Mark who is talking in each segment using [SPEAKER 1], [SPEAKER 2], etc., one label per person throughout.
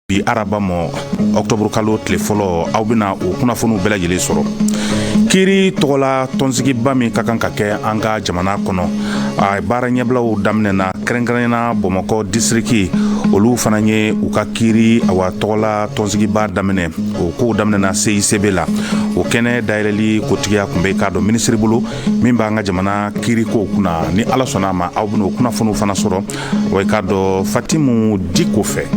[SPEAKER 1] bi araba mo octobre kalo tile fɔlɔ aw bena o kunnafoniw bɛɛ lajɛlen sɔrɔ. Kiri tɔgɔla tɔnsigiba min ka kan ka kɛ an ka jamana kɔnɔ a baara ɲɛbilaw daminɛna kɛrɛnkɛrɛnna Bamakɔ distriki olu fana ye u ka kiri awa tɔgɔla tɔnsigiba daminɛ o kow daminɛna CICB la o kɛnɛ dayɛlɛli kotigiya kun bɛ k'a dɔn minisiri bolo min b'an ka jamana kiri kow kunna ni ala sɔnna ma aw bena o kunnafoniw fana sɔrɔ wa k'a dɔn Fatimu Diko fɛ.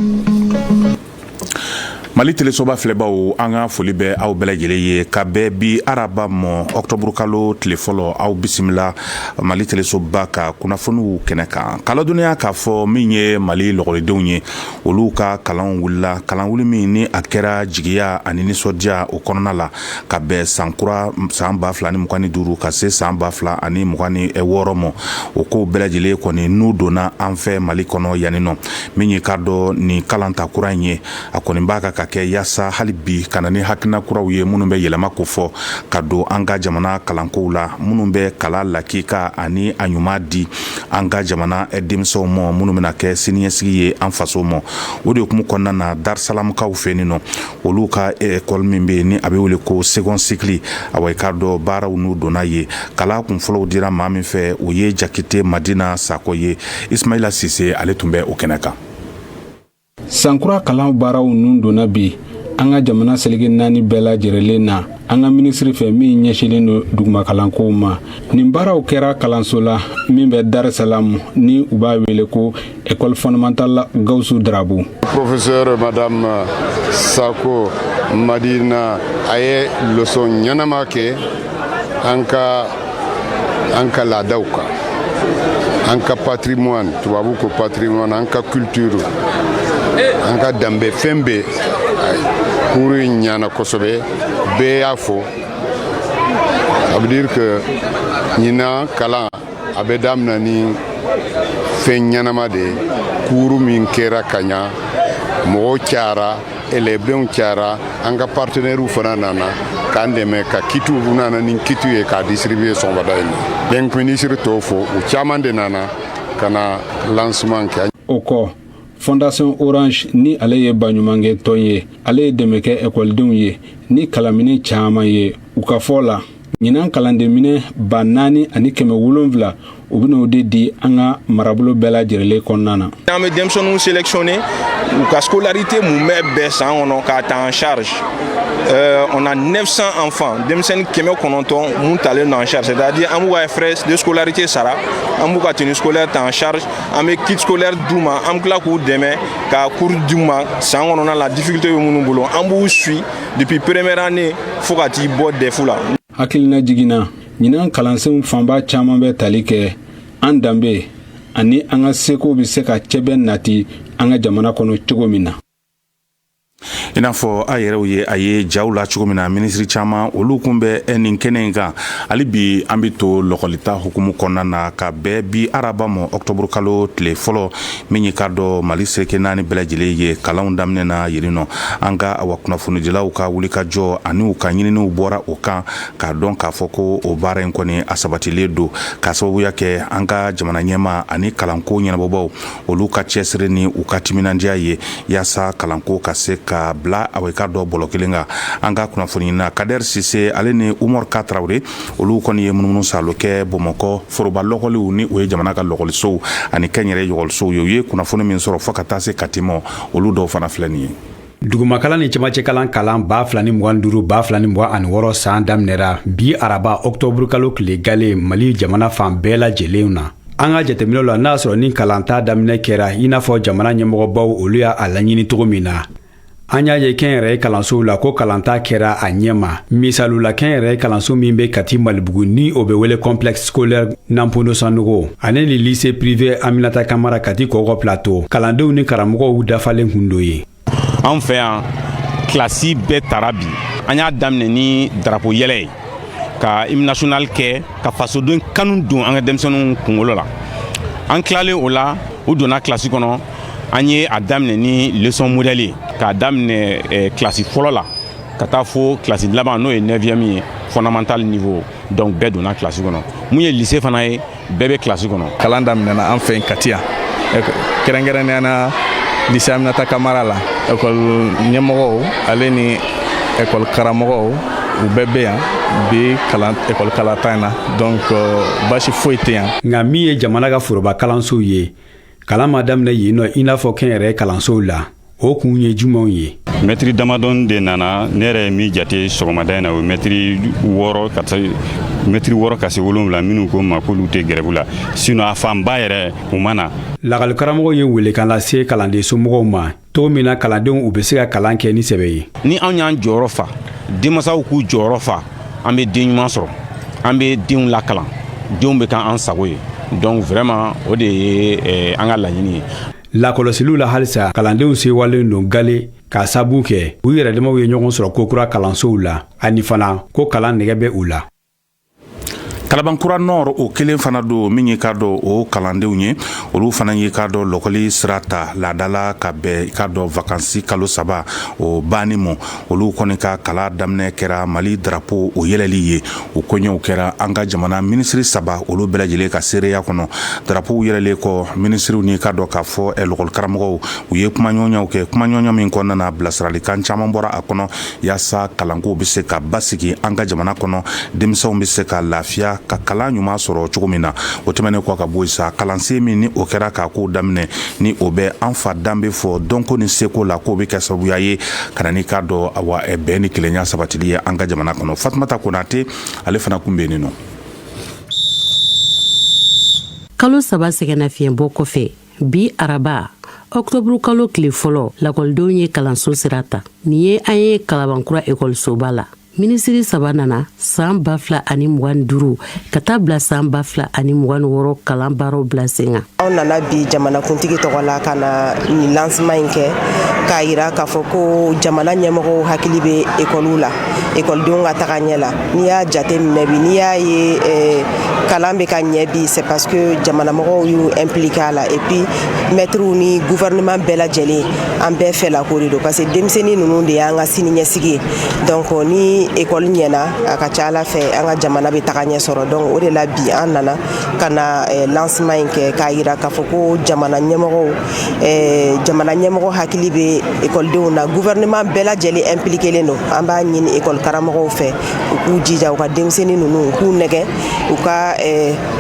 [SPEAKER 1] Mali telesoba filɛbaw an ka foli bɛ aw bɛɛ lajɛlen ye ka bɛɛ bi araba mɔ octobre kalo tile fɔlɔ aw bisimila Mali telesoba ka kunnafoniw kɛnɛ kan kala duniya k'a fɔ min ye Mali lɔgɔlidenw ye olu ka kalan wulila kalan wuli min ni a kɛra jigiya ani nisɔndiya o kɔnɔna la ka bɛn san kura san 2025 ka se san 2026 mɔ o ko bɛɛ lajɛlen kɔni n'u donna an fɛ Mali kɔnɔ yaninɔ min ye k'a dɔn ni kalan ta kura in ye a kɔni b'a ka kɛ yasa hali bi kana ni hakina kuraw ye minnu bɛ yɛlɛma ko fɔ ka don an ka jamana kalankow la minnu bɛ kala lakika ani a ɲuman di an ka jamana denmisɛnw ma minnu bɛna kɛ siniɲɛsigi ye an faso ma o de hukumu kɔnɔna na Darsalamukaw fɛ nin nɔ olu ka école min bɛ ni a bɛ wele ko second cycle awa ka dɔn baaraw n'u donna ye kala kun fɔlɔw dira maa min fɛ o ye Jakite Madina Sako ye Ismaila Sise ale tun bɛ o kɛnɛ kan.
[SPEAKER 2] Sankura kalan baaraw nun donna bi an ka jamana selege naani bɛɛ lajɛrɛlen na an ka minisiri fɛ min ɲɛsilen do duguma kalankow ma nin baaraw kɛra kalanso la min bɛ Dar es Salaam ni u b'a wele ko école fondamentale Gawusu Darabu.
[SPEAKER 3] Professeur Madame Sako Madina a ye leçon ɲɛnama kɛ an ka laadaw kan an ka patrimoine tubabu ko patrimoine an ka culture an ka danbe fɛn bɛɛ kuru in ɲana kosɛbɛ bɛɛ y'a fɔ ça veut dire que ɲina kalan a bɛ daminɛ ni fɛn ɲanama de ye kuru min kɛra ka ɲa mɔgɔw cayara élèves cayara an ka partenaires fana nana k'an dɛmɛ ka kitu nana ni kitu ye k'a distribuer sɔgɔmada in na donc ministre tɔw fɔ u caman de nana ka na lancement kɛ.
[SPEAKER 2] O kɔ Fondation Orange ni ale ye baɲumankɛ tɔn ye ale ye dɛmɛ kɛ ekɔlidenw ye ni kalanminɛ caman ye u ka fɔ la ɲinan kalandenminɛ 4,700 u bɛna o de di an ka marabolo bɛɛ lajɛrɛlen kɔnɔna na.
[SPEAKER 4] An bɛ denmisɛnninw sélectionner u ka scolarité mun bɛ bɛɛ san kɔnɔ k'a ta en charge. On a 900 enfants, denmisɛnnin 900 mun talen don en charge, c'est-à-dire an b'u ka frais de scolarité sara, an b'u ka tenue scolaire ta en charge, an bɛ kit scolaire d'u ma, an bɛ tila k'u dɛmɛ ka cours d'u ma san kɔnɔna la difficulté bɛ minnu bolo, an b'u suit depuis première année fo ka t'i bɔ DEF la.
[SPEAKER 2] Hakilina jiginna ɲinan kalansenw fanba caman bɛ tali kɛ an danbe ani an ka seko bɛ se ka cɛbɛ nati an ka jamana kɔnɔ cogo min na.
[SPEAKER 1] I n'a fɔ a yɛrɛw ye a ye jaw la cogo min na minisiri caman olu kun bɛ nin kɛnɛ in kan hali bi an bɛ to lɔgɔlita hukumu kɔnɔna na ka bɛɛ bi araba mɔ octobre kalo tile fɔlɔ min ye k'a dɔn Mali seleke naani bɛɛ lajɛlen ye kalanw daminɛna yen nɔ an ka awa kunnafonidilaw ka wulikajɔ ani u ka ɲininiw bɔra o kan k'a dɔn k'a fɔ ko o baara in kɔni a sabatilen don k'a sababuya kɛ an ka jamana ɲɛma ani kalanko ɲɛnabɔbaw olu ka cɛsiri ni u ka timinandiya ye yaasa kalanko ka se ka bila a ka dɔ bɔlɔ kelen kan an ka kunnafoni na Kader Sise ale ni Umar Katraore olu kɔni ye munumunu salo kɛ Bamakɔ foroba lɔgɔliw ni o ye jamana ka lɔgɔlisow ani kɛnyɛrɛ lɔgɔlisow ye u ye kunnafoni min sɔrɔ fo ka taa se Katimɔ olu dɔw fana filɛ nin ye.
[SPEAKER 5] Dugumakalan ni cɛmancɛ kalan 2025 2026 san daminɛra bi araba octobre kalo tile gale Mali jamana fan bɛɛ lajɛlen na. An ka jateminɛw la n'a sɔrɔ ni kalanta daminɛ kɛra i n'a fɔ jamana ɲɛmɔgɔbaw olu y'a laɲini cogo min na. An y'a ye kɛnyɛrɛye kalansow la ko kalanta kɛra a ɲɛma misalu la kɛnyɛrɛye kalanso min bɛ Kati Malibugu ni o bɛ wele complexe scolaire Nampondo Sanogo ani ni lycée privé Aminata Kamara Kati Kɔgɔ plateau kalandenw ni karamɔgɔw dafalen kun do ye.
[SPEAKER 6] An fɛ yan klasi bɛɛ tara bi an y'a daminɛ ni drapeau yɛlɛ ye ka hymne national kɛ ka fasoden kanu don an ka denmisɛnninw kunkolo la an tilalen o la u donna klasi kɔnɔ an ye a daminɛ ni leçon modèle k'a daminɛ klasi fɔlɔ la ka taa fo klasi laban n'o ye 9e ye fondamental niveau donc bɛɛ donna klasi kɔnɔ mun ye lycée fana ye bɛɛ bɛ klasi kɔnɔ.
[SPEAKER 7] Kalan daminɛna an fɛ Kati yan kɛrɛnkɛrɛnnenya na lycée Aminata Kamara la
[SPEAKER 6] école ɲɛmɔgɔw ale ni école karamɔgɔw u bɛɛ bɛ yan bi école kalata in na donc basi foyi tɛ yan.
[SPEAKER 5] nka min ye jamana ka foroba kalansow ye kalan ma daminɛ yen nɔ i n'a fɔ kɛnyɛrɛye kalansow la o kun ye jumɛnw ye.
[SPEAKER 7] mɛtiri damadɔni de nana ne yɛrɛ min jate sɔgɔmada in na o ye mɛtiri 6 ka se 7 minnu ko ma k'olu tɛ gɛrɛbu la sinon a fanba yɛrɛ u ma na.
[SPEAKER 5] lakali karamɔgɔw ye welekan lase kalanden somɔgɔw ma cogo min na kalandenw u bɛ se ka kalan kɛ ni sɛbɛ ye.
[SPEAKER 6] ni anw y'an jɔyɔrɔ fa denmansaw k'u jɔyɔrɔ fa an bɛ den ɲuman sɔrɔ an bɛ denw lakalan denw bɛ k'an sago ye donc vraiment o de ye an ka laɲini ye.
[SPEAKER 5] lakɔlɔsiliw la halisa kalandenw sewalen don gale k'a sabu kɛ u yɛrɛdamaw ye ɲɔgɔn sɔrɔ kokura kalansow la ani fana ko kalan nɛgɛ bɛ u la.
[SPEAKER 1] Kalabankura Nord o kelen fana do min ye ka dɔ o kalandenw ye olu fana ye ka dɔ lɔkɔli sira ta laadala ka bɛn ka dɔ vakansi kalo 3 o banni mɔ olu kɔni ka kala daminɛ kɛra Mali drapeau o yɛlɛli ye o koɲɛw kɛra an ka jamana ministre 3 olu bɛɛ lajɛlen ka seereya kɔnɔ drapeau yɛlɛlen kɔ ministrew ni ka dɔ k'a fɔ lɔkɔli karamɔgɔw u ye kumaɲɔgɔnyaw kɛ kumaɲɔgɔnya min kɔnɔna na bilasiralikan caman bɔra a kɔnɔ yaasa kalanko bɛ se ka basigi an ka jamana kɔnɔ denmisɛnw bɛ se ka lafiya ka kalan ɲuman sɔrɔ cogo min na o tɛmɛnen kɔ ka bɔ sa kalansen min ni o kɛra k'a ko daminɛ ni o bɛ an fa danbe fɔ dɔnko ni seko la k'o bɛ kɛ sababuya ye ka na ni ka dɔ bɛn ni kelenya sabatili ye an ka jamana kɔnɔ. Fatumata Konate ale fana kun bɛ yen nɔ.
[SPEAKER 8] Kalo 3 sɛgɛnnafiɲɛbɔ kɔfɛ bi araba Octobre kalo tile fɔlɔ lakɔlidenw ye kalanso sira ta. Nin ye an ye Kalabankura ekɔlisoba la. Ministiri 3 nana san 2025 ka taa bila san 2026 kalan baaraw bila sen kan.
[SPEAKER 9] Anw nana bi jamanakuntigi tɔgɔ la ka na ni lancement in kɛ k'a yira k'a fɔ ko jamana ɲɛmɔgɔw hakili bɛ ekɔliw la ekɔlidenw ka taga ɲɛ la. N'i y'a jate minɛ bi n'i y'a ye kalan bɛ ka ɲɛ bi c'est parce que jamanamɔgɔw y'u impliqué a la et puis maîtres ni gouvernement bɛɛ lajɛlen an bɛɛ fɛ la ko de don parce que denmisɛnnin ninnu de y'an ka siniɲɛsigi ye donc ni école ɲɛna a ka ca ala fɛ an ka jamana bɛ taga ɲɛ sɔrɔ donc o de la bi an nana ka na lancement in kɛ k'a yira k'a fɔ ko jamana ɲɛmɔgɔ hakili bɛ ekɔlidenw na gouvernement bɛɛ lajɛlen impliqué len don an b'a ɲini école karamɔgɔw fɛ u k'u jija u ka denmisɛnnin ninnu u k'u nɛgɛ u ka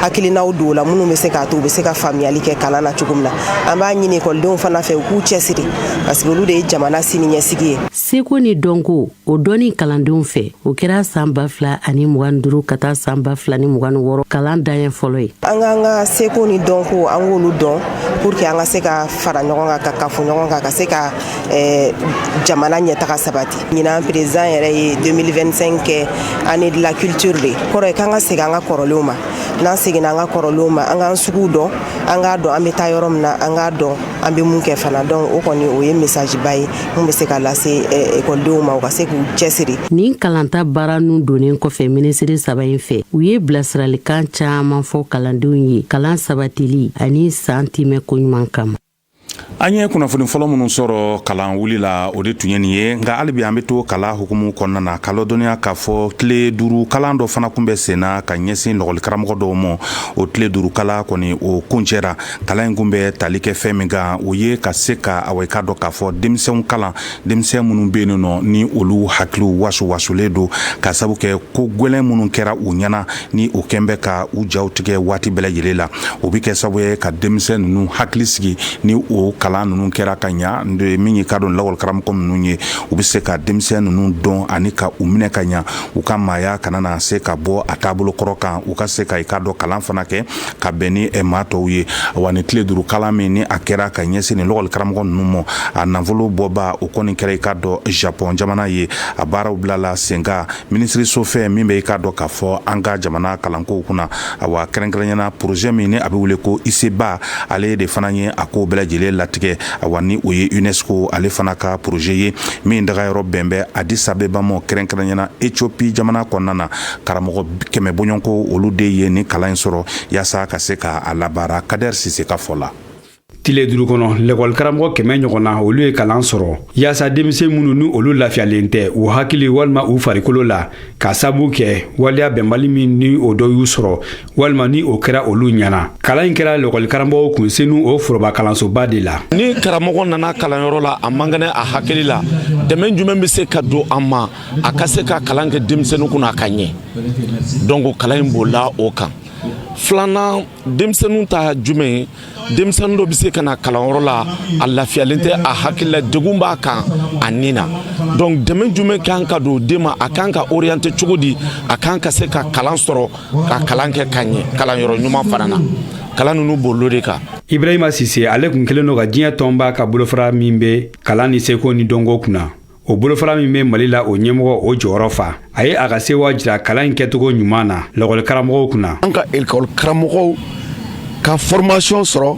[SPEAKER 9] hakilinaw don la minnu bɛ se k'a to u bɛ se ka faamuyali kɛ kalan na cogo min na an b'a ɲini ekɔlidenw fana fɛ u k'u cɛsiri parce que olu de ye jamana siniɲɛsigi ye.
[SPEAKER 8] Seko ni dɔnko o dɔnni kalandenw fɛ o kɛra san 2025 ka taa san 2026 kalan daɲɛ fɔlɔ ye.
[SPEAKER 9] An k'an ka seko ni dɔnko an k'olu dɔn pour que an ka se ka fara ɲɔgɔn kan ka kafo ɲɔgɔn kan ka se ka jamana ɲɛtaga sabati. Ɲinan président yɛrɛ ye 2025 kɛ année de la culture de kɔrɔ ye k'an ka segin an ka kɔrɔlenw ma n'an seginna an ka kɔrɔlenw ma an k'an sugu dɔn an k'a dɔn an bɛ taa yɔrɔ min na an k'a dɔn an bɛ mun kɛ fana donc o kɔni o ye message ba ye mun bɛ se ka lase ekɔlidenw ma u ka se k'u cɛsiri.
[SPEAKER 8] Nin kalanta baara nun donnen kɔfɛ ministiri 3 in fɛ u ye bilasiralikan caman fɔ kalandenw ye kalan sabatili ani san timɛ koɲuman kama.
[SPEAKER 1] An ye kunnafoni fɔlɔ minnu sɔrɔ kalan wuli la o de tun ye nin ye nka hali bi an bɛ to kalan hukumu kɔnɔna na k'a lɔdɔniya k'a fɔ tile 5 kalan dɔ fana kun bɛ sen na ka ɲɛsin lɔgɔli karamɔgɔ dɔw ma o tile 5 kalan kɔni o kuncɛra kalan in kun bɛ tali kɛ fɛn min kan o ye ka se ka ka dɔn k'a fɔ denmisɛnw kalan denmisɛn minnu bɛ yen nɔ ni olu hakiliw wasuwasulen don ka sabu kɛ ko gɛlɛn minnu kɛra u ɲɛna ni o kɛn bɛ ka u jaw tigɛ waati bɛɛ lajɛlen la o bɛ kɛ sababu ye ka denmisɛn ninnu hakili sigi ni o kalan ninnu kɛra ka ɲa min ye ka dɔn lawal karamɔgɔ ninnu ye u bɛ se ka denmisɛn ninnu dɔn ani ka u minɛ ka ɲa u ka maaya kana na se ka bɔ a taabolo kɔrɔ kan u ka se ka dɔn kalan fana kɛ ka bɛn ni maa tɔw ye wa ni tile 5 kalan min ni a kɛra ka ɲɛsin ni lawal karamɔgɔ ninnu ma a nafolo bɔba o kɔni kɛra ka dɔn Japon jamana ye a baaraw bilala sen kan ministre sofɛ min bɛ ka dɔn k'a fɔ an ka jamana kalankow kunna wa kɛrɛnkɛrɛnyana projet min ni a bɛ wele ko ICBA ale de fana ye a ko bɛɛ lajɛlen latigɛ wa ni o ye UNESCO ale fana ka projet ye min daga yɔrɔ bɛn bɛ Addis Abeba ma kɛrɛnkɛrɛnyana Ethiopie jamana kɔnɔna na karamɔgɔ 100 bɔɲɔgɔnko olu de ye ni kalan in sɔrɔ yaasa ka se ka a labaara Kader Sise ka fɔ la.
[SPEAKER 5] tile duru kɔnɔ lekɔli karamɔgɔ 100 ɲɔgɔnna olu ye kalan sɔrɔ yaasa denmisɛn minnu ni olu lafiyalen tɛ u hakili walima u farikolo la ka sabu kɛ waliya bɛnbali min ni o dɔ y'u sɔrɔ walima ni o kɛra olu ɲana. Kalan in kɛra lekɔli karamɔgɔ kun senu o foroba kalansoba de la.
[SPEAKER 10] Ni karamɔgɔ nana kalanyɔrɔ la a man kɛnɛ a hakili la dɛmɛ jumɛn bɛ se ka don a ma a ka se ka kalan kɛ denmisɛnninw kunna a ka ɲɛ. Donc kalan in bolila o kan. Filanan denmisɛnninw ta jumɛn denmisɛnnin dɔ bɛ se ka na kalanyɔrɔ la a lafiyalen tɛ a hakili la degun b'a kan a ni na. Donc dɛmɛ jumɛn kan ka don den ma a kan ka orienter cogo di a kan ka se ka kalan sɔrɔ ka kalan kɛ ka ɲɛ kalanyɔrɔ ɲuman fana na. Kalan ninnu bolo de kan.
[SPEAKER 5] Ibrahima Sise ale kun kelen do ka diɲɛ tɔnba ka bolofara min bɛ kalan ni seko ni dɔnko kunna. O bolofara min bɛ Mali la o ɲɛmɔgɔ o jɔyɔrɔ fa. A ye a ka sewa jira kalan in kɛcogo ɲuman na lakɔli karamɔgɔw kunna.
[SPEAKER 10] An ka école karamɔgɔw ka formation sɔrɔ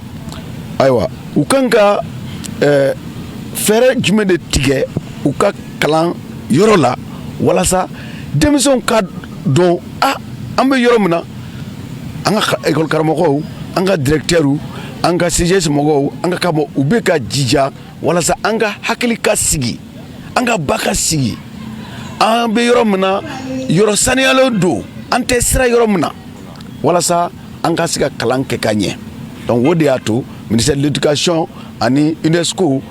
[SPEAKER 10] ayiwa u kan ka fɛɛrɛ jumɛn de tigɛ u ka kalan yɔrɔ la walasa denmisɛnw ka dɔn an bɛ yɔrɔ min na an ka école karamɔgɔw an ka directeurs an ka CGS mɔgɔw an ka kabɔ u bɛ ka jija walasa an ka hakili ka sigi an ka ba ka sigi an bɛ yɔrɔ min na yɔrɔ saniyalen don an tɛ sira yɔrɔ min na walasa an ka se ka kalan kɛ ka ɲɛ. Donc o de y'a to ministère de l'éducation ani UNESCO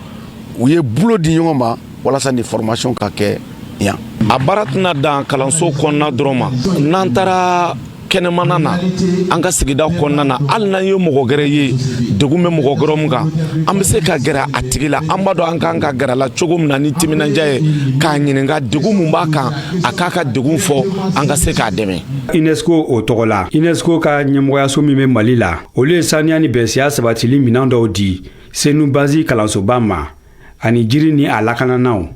[SPEAKER 10] u ye bolo di ɲɔgɔn ma walasa ni formation ka kɛ yan. A baara tɛna dan kalanso kɔnɔna dɔrɔn ma n'an taara kɛnɛmana na an ka sigida kɔnɔna na hali n'an ye mɔgɔ gɛrɛ ye degun bɛ mɔgɔ gɛrɛ min kan an bɛ se ka gɛrɛ a tigi la an b'a dɔn an kan ka gɛrɛ la cogo min na ni timinandiya ye k'a ɲininka degun min b'a kan a k'a ka degun fɔ an ka se k'a dɛmɛ.
[SPEAKER 5] UNESCO o tɔgɔ la UNESCO ka ɲɛmɔgɔyaso min bɛ Mali la olu ye saniya ni bɛnsiya sabatili minɛn dɔw di Senu Bazi kalansoba ma ani jiri ni a lakananaw.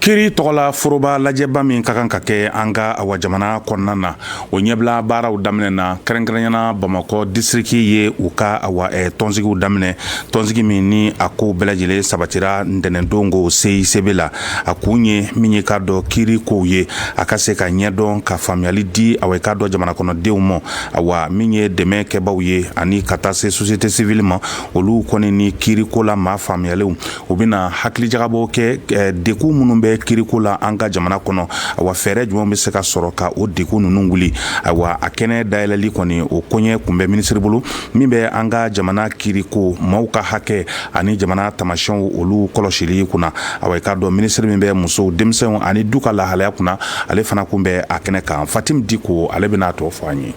[SPEAKER 1] Kiri tɔgɔla foroba lajɛba min ka kan ka kɛ an ka awa jamana kɔnɔna na o ɲɛbila baaraw daminɛna kɛrɛnkɛrɛnyana Bamakɔ district ye u ka awa tɔnsigiw daminɛ tɔnsigi min ni a ko bɛɛ lajɛlen sabatira ntɛnɛndongo CICB la a kun ye min ye ka dɔ kiri kow ye a ka se ka ɲɛdɔn ka faamuyali di awa ka dɔ jamana kɔnɔdenw ma awa min ye dɛmɛ kɛbaw ye ani ka taa se société civile ma olu kɔni ni kiri ko la maa faamuyalenw u bɛna hakilijagabɔ kɛ degun minnu bɛ kiriko la an ka jamana kɔnɔ awa fɛɛrɛ jumɛn bɛ se ka sɔrɔ ka o degun ninnu wuli awa a kɛnɛ dayɛlɛli kɔni o koɲɛ kun bɛ minisiri bolo min bɛ an ka jamana kiriko maaw ka hakɛ ani jamana tamasiyɛnw olu kɔlɔsili kunna awa i k'a dɔn minisiri min bɛ musow denmisɛnw ani du ka lahalaya kunna ale fana kun bɛ a kɛnɛ kan Fatim Diko ale bɛna tɔ fɔ an ye.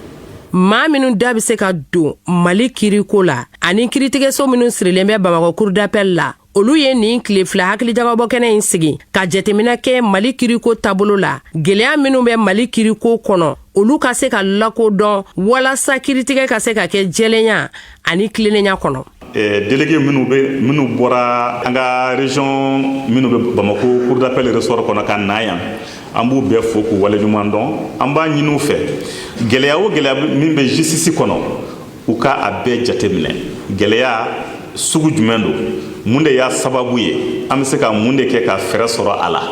[SPEAKER 11] Maa minnu da bɛ se ka don Mali kiriko la ani kiiritigɛso minnu sirilen bɛ Bamakɔ cour d'appel la olu ye nin tile fila hakilijagabɔ kɛnɛ in sigi ka jateminɛ kɛ Mali kiriko taabolo la gɛlɛya minnu bɛ Mali kiriko kɔnɔ olu ka se ka lakodɔn walasa kiiritigɛ ka se ka kɛ jɛlenya ani kilennenya kɔnɔ.
[SPEAKER 7] Délégué minnu bɔra an ka région minnu bɛ Bamakɔ cour d'appel ressort kɔnɔ ka na yan an b'u bɛɛ fo k'u waleɲuman dɔn an b'a ɲini u fɛ gɛlɛya o gɛlɛya min bɛ justice kɔnɔ u ka a bɛɛ jateminɛ gɛlɛya sugu jumɛn don mun de y'a sababu ye an bɛ se ka mun de kɛ ka fɛɛrɛ sɔrɔ a la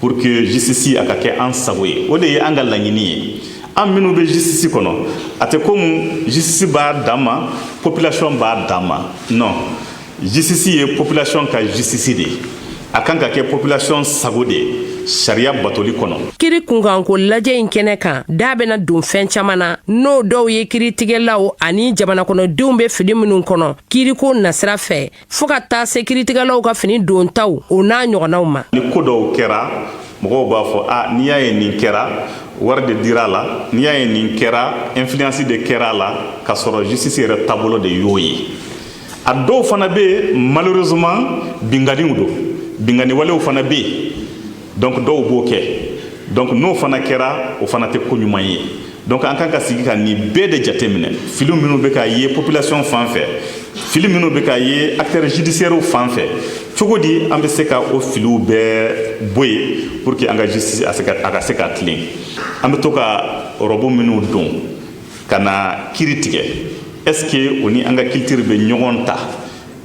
[SPEAKER 7] pour que justice a ka kɛ an sago ye o de ye an ka laɲini ye an minnu bɛ justice kɔnɔ a tɛ komi justice b'a dan ma population b'a dan ma non justice ye population ka justice de ye a kan ka kɛ population sago de ye sariya batoli kɔnɔ. Kiri kunkanko lajɛ in kɛnɛ kan da bɛna don fɛn caman na n'o dɔw ye kiiritigɛlaw ani jamana kɔnɔdenw bɛ fili minnu kɔnɔ kiiriko nasira fɛ fo ka taa se kiiritigɛlaw ka fini dontaw o n'a ɲɔgɔnnaw ma. Ni ko dɔw kɛra mɔgɔw b'a fɔ n'i y'a ye nin kɛra wari de dira a la n'i y'a ye nin kɛra influence de kɛra a la ka sɔrɔ justice yɛrɛ taabolo de y'o ye a dɔw fana bɛ malheureusement binganiw don bingani walew fana bɛ yen. Donc dɔw b'o kɛ donc n'o fana kɛra o fana tɛ ko ɲuman ye donc an kan ka sigi ka nin bɛɛ de jateminɛ fili minnu bɛ ka ye population fan fɛ fili minnu bɛ ka ye acteurs judiciaires fan fɛ cogo di an bɛ se ka o filiw bɛɛ bɔ yen pour que an ka justice a ka se ka tilen an bɛ to ka robo minnu don ka na kiiri tigɛ est-ce que o ni an ka culture bɛ ɲɔgɔn ta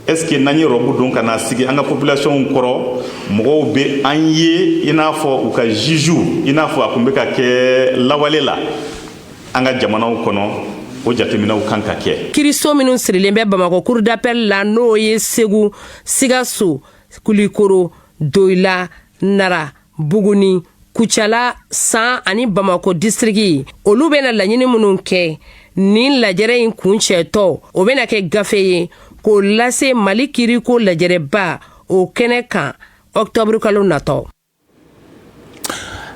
[SPEAKER 7] est-ce que n'an ye robo don ka na sigi an ka population kɔrɔ mɔgɔw bɛ an ye i n'a fɔ u ka juge i n'a fɔ a kun bɛ ka kɛ lawale la an ka jamanaw kɔnɔ o jateminaw kan ka kɛ.
[SPEAKER 11] Kiiriso minnu sirilen bɛ Bamakɔ cour d'appel la n'o ye Segu, Sikaso, Kulikoro, Doila, Nara, Buguni, Kucala, San ani Bamakɔ districts olu bɛna laɲini minnu kɛ nin lajɛrɛ in kun cɛtɔ o bɛna kɛ gafe ye k'o lase Mali kiiriko lajɛrɛba o kɛnɛ kan octobre kalo natɔ.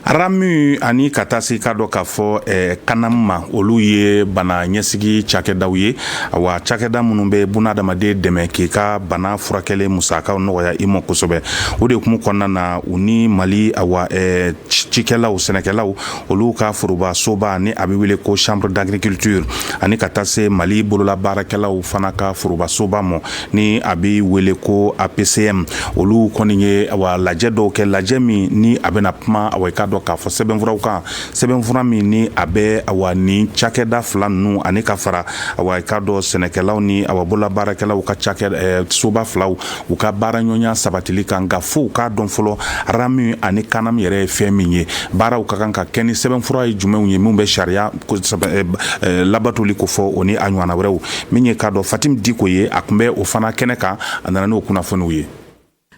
[SPEAKER 1] Ramu ani ka taa se ka dɔ k'a fɔ kanam ma olu ye bana ɲɛsigi cakɛdaw ye wa cakɛda minnu bɛ bunadamaden dɛmɛ k'i ka bana furakɛli musakaw nɔgɔya i ma kosɛbɛ o de kumu kɔnɔna na u ni Mali cikɛlaw sɛnɛkɛlaw olu ka foroba soba ni a bɛ wele ko chambre d'agriculture ani ka taa se Mali bolola baarakɛlaw fana ka foroba soba mɔ ni a bɛ wele ko APCM olu kɔni ye lajɛ dɔw kɛ lajɛ min ni a bɛna kuma ka dɔ k'a fɔ sɛbɛnfuraw kan sɛbɛnfura min ni a bɛ ni cakɛda fila ninnu ani ka fara ka dɔ sɛnɛkɛlaw ni bolola baarakɛlaw ka soba filaw u ka baara ɲɔgɔnya sabatili kan nka fo u k'a dɔn fɔlɔ ramu ani kanam yɛrɛ ye fɛn min ye baaraw ka kan ka kɛ ni sɛbɛnfura ye jumɛnw ye min bɛ sariya labatoli ko fɔ o ni a ɲɔgɔnna wɛrɛw min ye k'a dɔn Fatim Diko ye a tun bɛ o fana kɛnɛ kan a nana n'o kunnafoniw ye.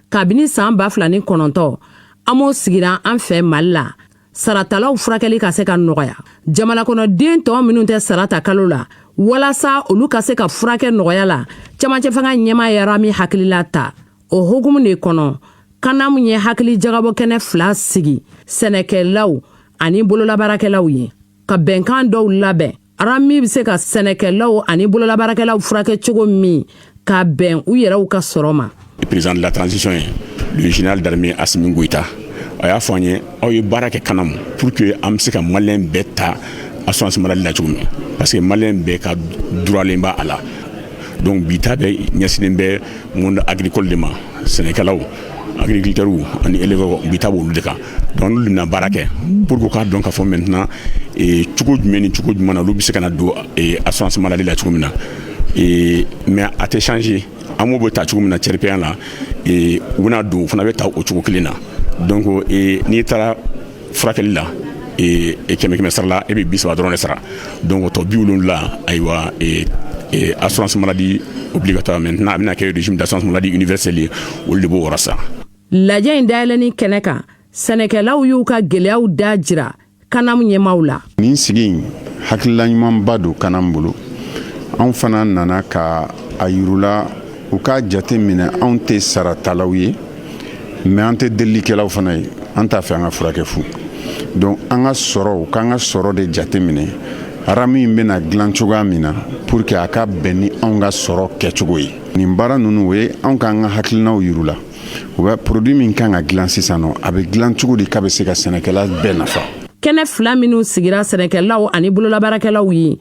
[SPEAKER 11] Kabini san 2009 an m'o sigira an fɛ Mali la saratalaw furakɛli ka se ka nɔgɔya jamana kɔnɔ den tɔ minnu tɛ sarata kalo la walasa olu ka se ka furakɛ nɔgɔya la camancɛ fanga ɲɛmaa Rami hakilila ta o hukumu de kɔnɔ kanam ye hakili jagabɔ kɛnɛ 2 sigi sɛnɛkɛlaw ani bololabaarakɛlaw ye ka bɛnkan dɔw labɛn Rami bɛ se ka sɛnɛkɛlaw ani bololabaarakɛlaw furakɛ cogo min ka bɛn u yɛrɛw ka sɔrɔ ma.
[SPEAKER 12] Le président de la transition le général d'armée Assimi Goïta a y'a fɔ an ye aw ye baara kɛ kanam pour que an bɛ se ka maliyɛn bɛɛ ta assurance maladie la cogo min parce que maliyɛn bɛɛ ka droitlen b'a a la donc bi ta bɛ ɲɛsinnen bɛ monde agricole de ma sɛnɛkɛlaw agriculteurs ani éleveurs bi ta b'olu de kan donc n'olu na baara kɛ pour que k'a dɔn k'a fɔ maintenant cogo jumɛn ni cogo jumɛn na olu bɛ se ka na don assurance maladie la cogo min na mais a tɛ changer an m'o bɛ ta cogo min na CRPN la u bɛna don u fana bɛ ta o cogo kelen na donc n'i taara furakɛli la kɛmɛ sara la e bɛ 30 dɔrɔn de sara donc o tɔ 70 ayiwa assurance maladie obligatoire maintenant a bɛna kɛ régime d'assurance maladie universelle ye olu de b'o wɔrɔ sa.
[SPEAKER 11] Lajɛ in dayɛlɛni kɛnɛ kan sɛnɛkɛlaw y'u ka gɛlɛyaw da jira kanam ɲɛmaaw la.
[SPEAKER 3] Nin sigi in hakilila ɲumanba don kanam bolo anw fana nana ka a yirula u ka jate minɛ anw tɛ saratalaw ye mais an tɛ delilikɛlaw fana ye an t'a fɛ an ka furakɛ fu donc an ka sɔrɔ k'an ka sɔrɔ de jate minɛ Rami in bɛna dilan cogoya min na pour que a ka bɛn ni anw ka sɔrɔ kɛcogo ye nin baara ninnu o ye anw k'an ka hakilinaw yirula u bɛ produit min kan ka dilan sisan nɔ a bɛ dilan cogo di k'a bɛ se ka sɛnɛkɛla bɛɛ nafa.
[SPEAKER 11] Kɛnɛ 2 minnu sigira sɛnɛkɛlaw ani bololabaarakɛlaw ye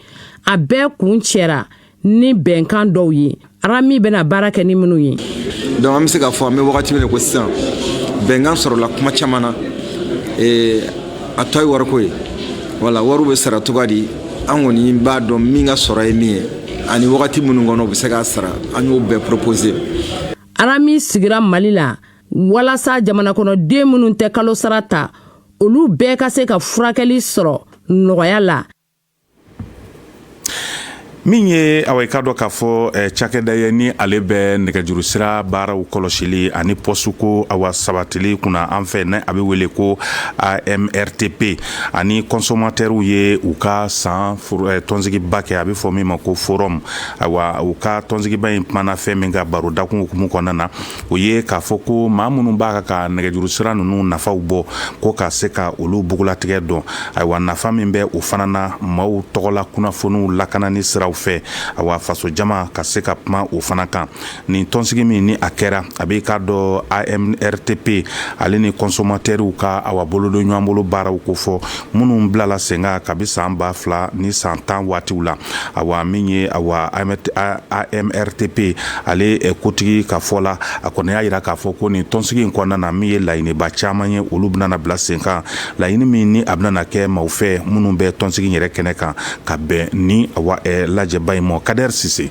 [SPEAKER 11] a bɛɛ kun cɛra ni bɛnkan dɔw ye Rami bɛna baara kɛ ni minnu ye.
[SPEAKER 13] Donc an bɛ se k'a fɔ an bɛ wagati min na ko sisan bɛnkan sɔrɔla kuma caman na a tɔ ye wariko ye wala wariw bɛ sara cogoya di an kɔni b'a dɔn min ka sɔrɔ ye min ye ani wagati minnu kɔnɔ u bɛ se k'a sara an y'o bɛɛ proposer.
[SPEAKER 11] Rami sigira Mali la walasa jamana kɔnɔ den minnu tɛ kalo sara ta olu bɛɛ ka se ka furakɛli sɔrɔ nɔgɔya la.
[SPEAKER 1] Min ye ka dɔ k'a fɔ cakɛda ye ni ale bɛ nɛgɛjuru sira baaraw kɔlɔsili ani pɔsuko sabatili kunna an fɛ ne a bɛ wele ko AMRTP ani consommateurs ye u ka san tɔnsigiba kɛ a bɛ fɔ min ma ko forum u ka tɔnsigiba in kumana fɛn min ka baro dakun hukumu kɔnɔna na o ye k'a fɔ ko maa minnu b'a ka nɛgɛjuru sira ninnu nafaw bɔ ko ka se ka olu bugulatigɛ dɔn nafa min bɛ o fana na maaw tɔgɔla kunnafoniw lakanani siraw fɛ faso jama ka se ka kuma o fana kan nin tɔnsigi min ni a kɛra a bɛ ka dɔ AMRTP ale ni consommateurs ka bolodon ɲɔgɔn bolo baaraw ko fɔ minnu bilala sen kan kabi san 2000 ni san 10 waatiw la min ye AMRTP ale kotigi ka fɔ la a kɔni y'a yira k'a fɔ ko nin tɔnsigi in kɔnɔna na min ye laɲiniba caman ye olu bɛna bila sen kan laɲini min ni a bɛna kɛ maaw fɛ minnu bɛ tɔnsigi yɛrɛ kɛnɛ kan ka bɛn ni lajɛba in ma Kader Sise.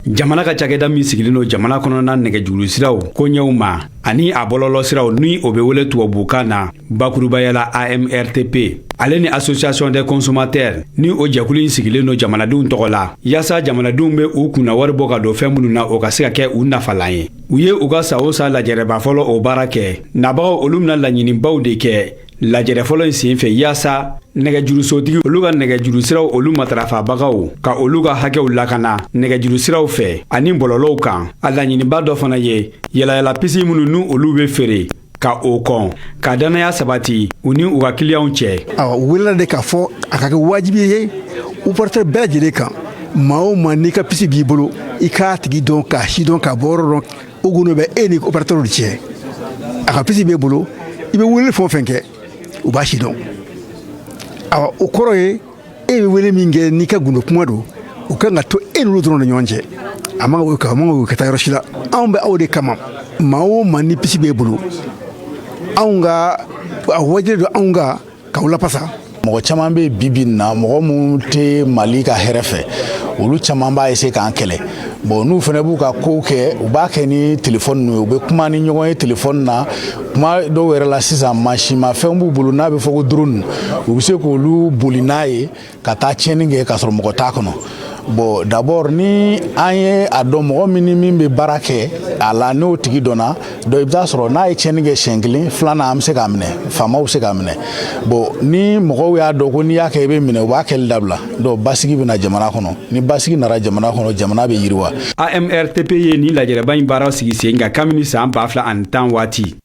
[SPEAKER 5] jamana ka cakɛda min sigilen do jamana kɔnɔna nɛgɛjuru siraw koɲɛw ma ani a bɔlɔlɔ siraw ni o be wele tubabukan na bakurubayala AMRTP ale ni association des consommateurs ni o jɛkulu sigilen do jamanadenw tɔgɔ la yaasa jamanadenw be u kunna wari bɔ ka don fɛn minnu na o ka se ka kɛ u nafalan ye u ye u ka sa o sa lajɛrɛba fɔlɔ o baara kɛ nabagaw olu mina laɲinibaw de kɛ lajɛrɛ fɔlɔ in sen fɛ yaasa nɛgɛjurusotigi olu ka nɛgɛjuru siraw olu matarafabagaw ka olu ka hakɛw lakana nɛgɛjuru siraw fɛ ani bɔlɔlɔw kan a laɲiniba dɔ fana ye yɛlayɛla pisi minnu ni olu be feere ka o kɔn ka danaya sabati u ni u ka kiliyanw cɛ
[SPEAKER 14] u welela de k'a fɔ a ka kɛ wajibi ye opérateur bɛɛ lajɛlen kan maa o maa n'i ka pisi b'i bolo i k'a tigi dɔn k'a si dɔn k'a bɔ yɔrɔ dɔn o gono bɛ e ni opérateur de cɛ a ka pisi b'e bolo i bɛ weleli fɛn o fɛn kɛ u b'a si dɔn o kɔrɔ ye e bɛ wele min kɛ n'i ka gundo kuma don o kan ka to e n'olu dɔrɔn de ɲɔgɔn cɛ a man ka taa yɔrɔ si la anw bɛ aw de kama maa o maa ni pisi b'e bolo anw ka a wajibi don anw ka k'aw lapasa
[SPEAKER 15] mɔgɔ caman bɛ bibi na mɔgɔ mun tɛ Mali ka hɛrɛ fɛ olu caman b'a essayer k'an kɛlɛ bon n'u fana b'u ka kow kɛ u b'a kɛ ni téléphone n'u ye u bɛ kuma ni ɲɔgɔn ye téléphone na kuma dɔw yɛrɛ la sisan mansimafɛn b'u bolo n'a bɛ fɔ ko drone u bɛ se k'olu boli n'a ye ka taa tiɲɛni kɛ k'a sɔrɔ mɔgɔ t'a kɔnɔ bon d'abord ni an ye a dɔn mɔgɔ min ni min bɛ baara kɛ a la n'o tigi dɔnna donc i bɛ taa sɔrɔ n'a ye tiɲɛni kɛ siɲɛ kelen filanan an bɛ se k'a minɛ faamaw bɛ se k'a minɛ bon ni mɔgɔw y'a dɔn ko n'i y'a kɛ i bɛ minɛ u b'a kɛli dabila donc basigi bɛ na jamana kɔnɔ ni basigi nana jamana kɔnɔ jamana bɛ yiriwa.
[SPEAKER 5] AMRTP ye ni lajɛrɛba in baaraw sigi sen kan kabini san 2010 waati.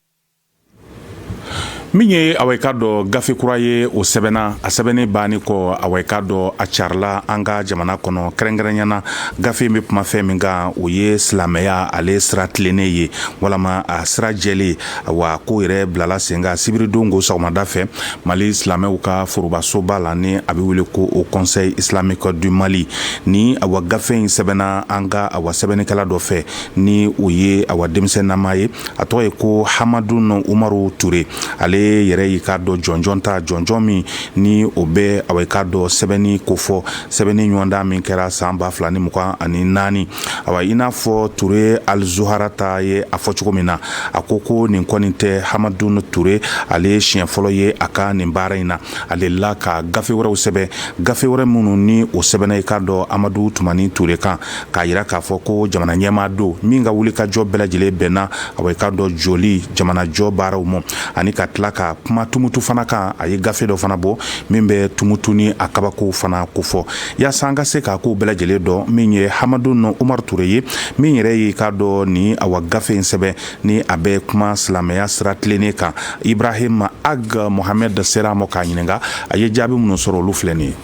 [SPEAKER 1] min ye away ka dɔ gafe kura ye o sɛbɛnna a sɛbɛnni baani kɔ away ka dɔ a carila an ka jamana kɔnɔ kɛrɛnkɛrɛnyana gafe bɛ kuma fɛn min kan o ye silamɛya ale sira tilennen ye walama a sira jɛlen wa ko yɛrɛ bilala sen kan sibiridon ko sɔgɔmada fɛ Mali silamɛw ka forobasoba la ni a bɛ wele ko o Conseil islamique du Mali ni awa gafe in sɛbɛnna an ka awa sɛbɛnnikɛla dɔ fɛ ni o ye awa denmisɛnnama ye a tɔgɔ ye ko Hamadou Umaru Touré ale yɛrɛ y'i ka dɔ jɔnjɔn ta jɔnjɔn min ni o bɛ awa ka dɔ sɛbɛnni kofɔ sɛbɛnni ɲɔgɔnda min kɛra san 2024 awa i n'a fɔ Touré Al-Zuhara ta ye a fɔ cogo min na a ko nin kɔni tɛ Hamadou Touré ale siɲɛ fɔlɔ ye a ka nin baara in na ale la ka gafe wɛrɛw sɛbɛn gafe wɛrɛ minnu ni o sɛbɛnna i ka dɔ Amadou Toumani Touré kan k'a yira k'a fɔ ko jamana ɲɛmaa don min ka wuli ka jɔ bɛɛ lajɛlen bɛnna awa i ka dɔ joli jamana jɔ baaraw ma ani ka tila ka kuma tumutu fana kan a ye gafe dɔ fana bɔ min bɛ tumutu ni a kabako fana kofɔ yaasa an ka se k'a ko bɛɛ lajɛlen dɔn min ye Hamadou Umaru Touré ye min yɛrɛ y'i ka dɔ ni awa gafe in sɛbɛn ni a bɛ kuma silamɛya sira tilennen kan Ibrahim Ag Mohamed sera ma k'a ɲininka a ye jaabi minnu sɔrɔ olu filɛ nin ye.